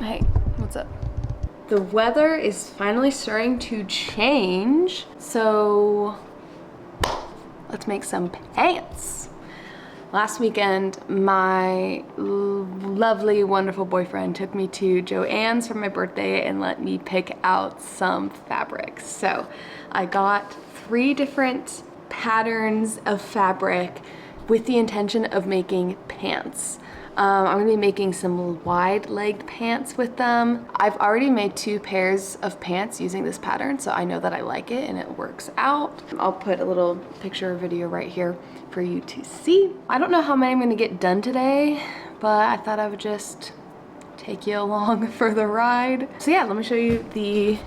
Hey, what's up? The weather is finally starting to change, so let's make some pants. Last weekend, my lovely, wonderful boyfriend took me to Joann's for my birthday and let me pick out some fabrics. So I got 3 different patterns of fabric with the intention of making pants. I'm gonna be making some wide-legged pants with them. I've already made 2 pairs of pants using this pattern, so I know that I like it and it works out. I'll put a little picture or video right here for you to see. I don't know how many I'm gonna get done today, but I thought I would just take you along for the ride. So yeah, let me show you the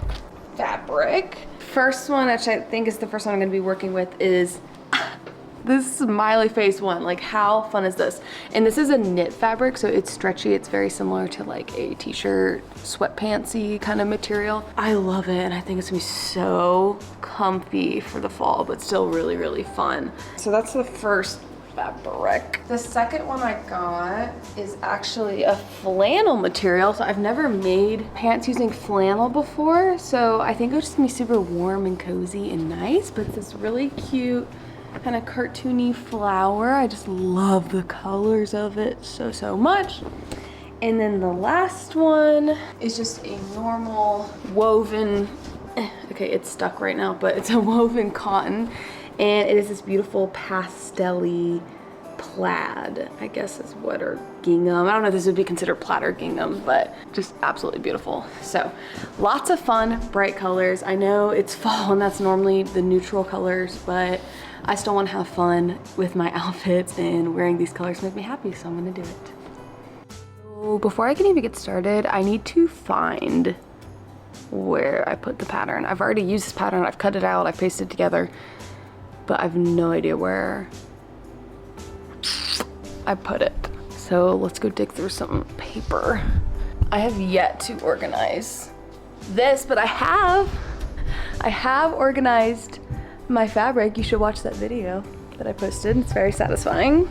fabric. First one, which I think is the first one I'm gonna be working with, is this smiley face one. Like, how fun is this? And this is a knit fabric, so it's stretchy. It's very similar to like a t-shirt, sweatpantsy kind of material. I love it, and I think it's gonna be so comfy for the fall, but still really, really fun. So that's the first fabric. The second one I got is actually a flannel material. So I've never made pants using flannel before, so I think it's just gonna be super warm and cozy and nice, but it's this really cute kind of cartoony flower. I just love the colors of it so much. And then the last one is just a normal woven, okay, it's stuck right now, but it's a woven cotton, and it is this beautiful pastel-y plaid, I guess is what, or gingham. I don't know if this would be considered plaid or gingham, but just absolutely beautiful. So lots of fun, bright colors. I know it's fall and that's normally the neutral colors, but I still want to have fun with my outfits, and wearing these colors make me happy, so I'm gonna do it. So before I can even get started, I need to find where I put the pattern. I've already used this pattern, I've cut it out, I've pasted it together, but I have no idea where I put it. So let's go dig through some paper. I have yet to organize this, but I have organized my fabric. You should watch that video that I posted. It's very satisfying.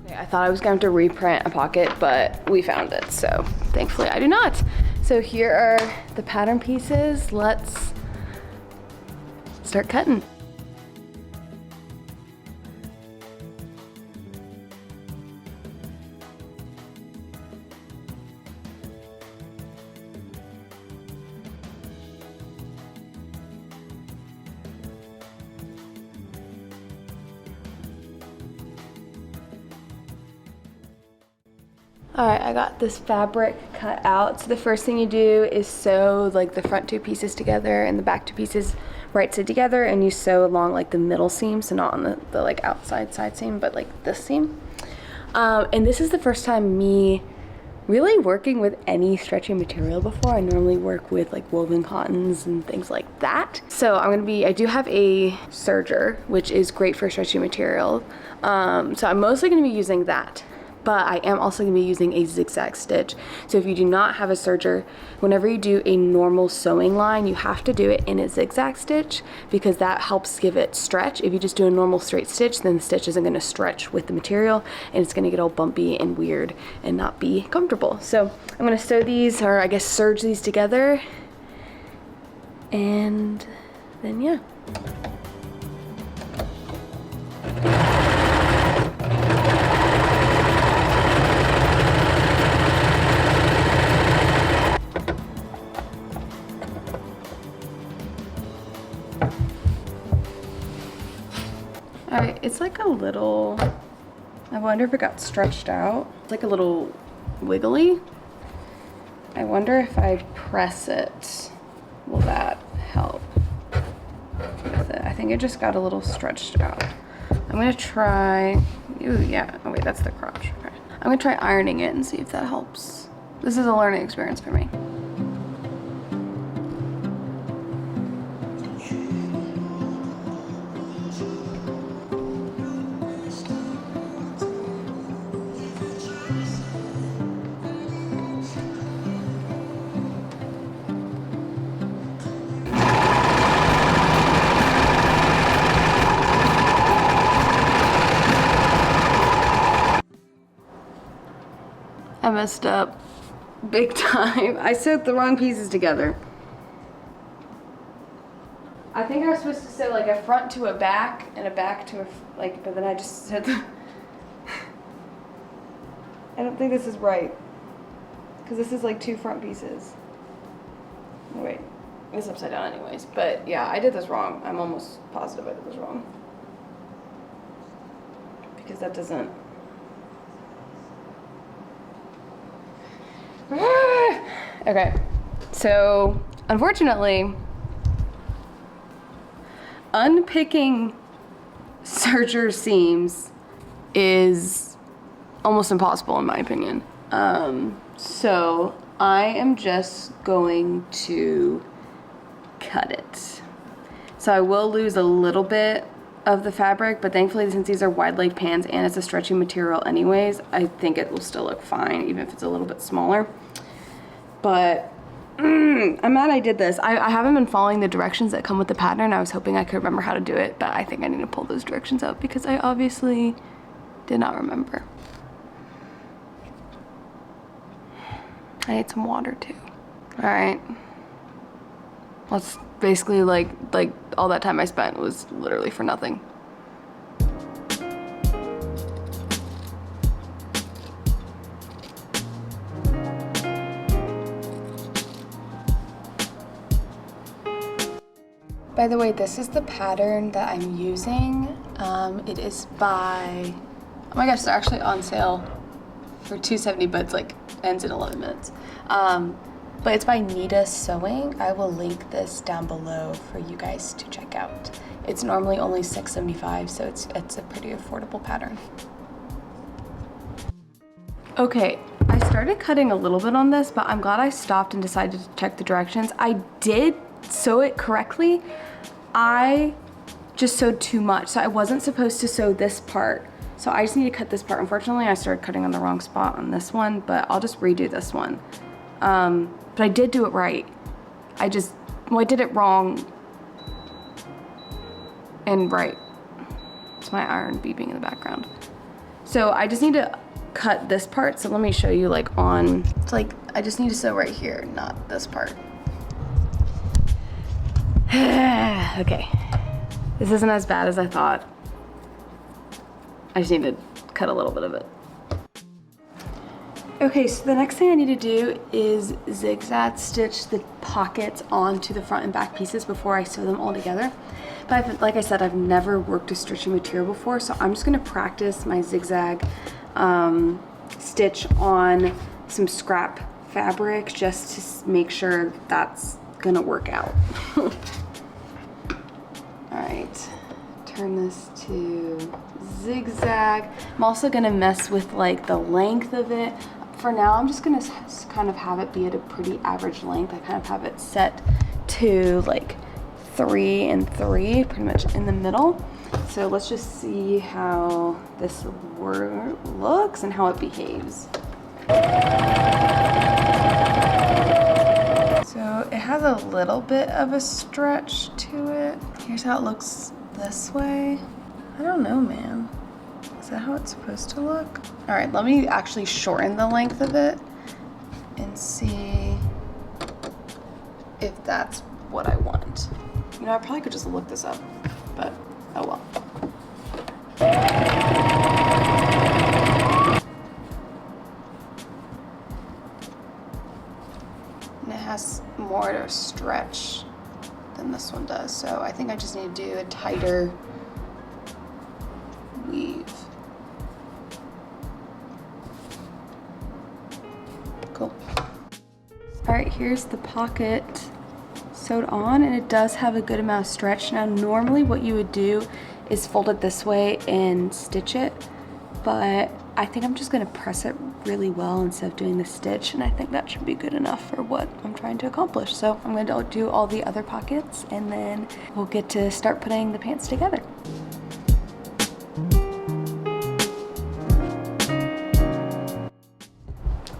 Okay, I thought I was going to reprint a pocket, but we found it, so thankfully I do not. So here are the pattern pieces. Let's start cutting. All right, I got this fabric cut out. So the first thing you do is sew like the front 2 pieces together and the back 2 pieces right side together, and you sew along like the middle seam, so not on the like outside side seam, but like this seam. And this is the first time me really working with any stretchy material before. I normally work with like woven cottons and things like that. So I do have a serger, which is great for stretchy material. So I'm mostly gonna be using that, but I am also gonna be using a zigzag stitch. So if you do not have a serger, whenever you do a normal sewing line, you have to do it in a zigzag stitch because that helps give it stretch. If you just do a normal straight stitch, then the stitch isn't gonna stretch with the material and it's gonna get all bumpy and weird and not be comfortable. So I'm gonna sew these, or I guess serge these together, and then yeah. All right, it's like a little, I wonder if it got stretched out. It's like a little wiggly. I wonder if I press it, will that help with it? I think it just got a little stretched out. I'm gonna try, ooh, yeah, oh wait, that's the crotch. Okay. I'm gonna try ironing it and see if that helps. This is a learning experience for me. I messed up big time. I sewed the wrong pieces together. I think I was supposed to sew like a front to a back and a back to a, like, but then I just said the I don't think this is right. Because this is like 2 front pieces. Oh, wait, it's upside down anyways. But yeah, I did this wrong. I'm almost positive I did this wrong. Because that doesn't. Okay, so unfortunately, unpicking serger seams is almost impossible in my opinion. So I am just going to cut it. So I will lose a little bit of the fabric, but thankfully since these are wide leg pants and it's a stretchy material anyways, I think it will still look fine even if it's a little bit smaller. But I'm mad I did this. I haven't been following the directions that come with the pattern. I was hoping I could remember how to do it, but I think I need to pull those directions up because I obviously did not remember. I need some water too. All right. That's basically like all that time I spent was literally for nothing. By the way, this is the pattern that I'm using. It is by, oh my gosh, they're actually on sale for $2.70, but it's like ends in 11 minutes. But it's by Nita Sewing. I will link this down below for you guys to check out. It's normally only $6.75, so it's a pretty affordable pattern. Okay, I started cutting a little bit on this, but I'm glad I stopped and decided to check the directions. I did sew it correctly. I just sewed too much, so I wasn't supposed to sew this part. So I just need to cut this part. Unfortunately, I started cutting on the wrong spot on this one, but I'll just redo this one. But I did do it right. I did it wrong and right. It's my iron beeping in the background. So I just need to cut this part. So let me show you like on, it's like, I just need to sew right here, not this part. Okay, this isn't as bad as I thought. I just need to cut a little bit of it. Okay, so the next thing I need to do is zigzag stitch the pockets onto the front and back pieces before I sew them all together. But like I said, I've never worked a stretchy material before, so I'm just gonna practice my zigzag stitch on some scrap fabric just to make sure that's gonna work out. All right, turn this to zigzag. I'm also gonna mess with like the length of it. For now, I'm just gonna kind of have it be at a pretty average length. I kind of have it set to like 3 and 3, pretty much in the middle. So let's just see how this looks and how it behaves. So it has a little bit of a stretch to it. Here's how it looks this way. I don't know, man. Is that how it's supposed to look? All right, let me actually shorten the length of it and see if that's what I want. You know, I probably could just look this up, but oh well. And it has more to stretch than this one does, so I think I just need to do a tighter weave. Cool. All right, here's the pocket sewed on, and it does have a good amount of stretch. Now, normally what you would do is fold it this way and stitch it, but I think I'm just gonna press it really well instead of doing the stitch, and I think that should be good enough for what I'm trying to accomplish. So I'm gonna do all the other pockets, and then we'll get to start putting the pants together.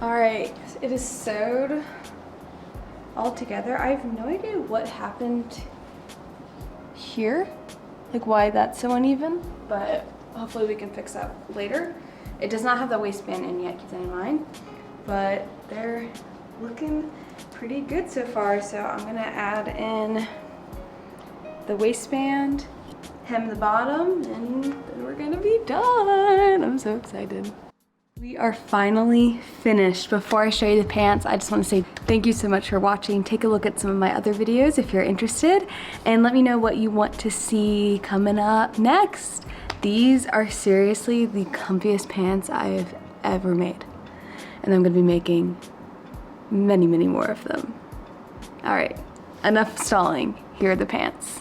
All right, it is sewed all together. I have no idea what happened here, like why that's so uneven, but hopefully we can fix that later. It does not have the waistband in yet, keep that in mind. but they're looking pretty good so far. So I'm gonna add in the waistband, hem the bottom, and then we're gonna be done. I'm so excited. We are finally finished. Before I show you the pants, I just want to say thank you so much for watching. Take a look at some of my other videos if you're interested, and let me know what you want to see coming up next. These are seriously the comfiest pants I've ever made, and I'm gonna be making many, many more of them. All right, enough stalling. Here are the pants.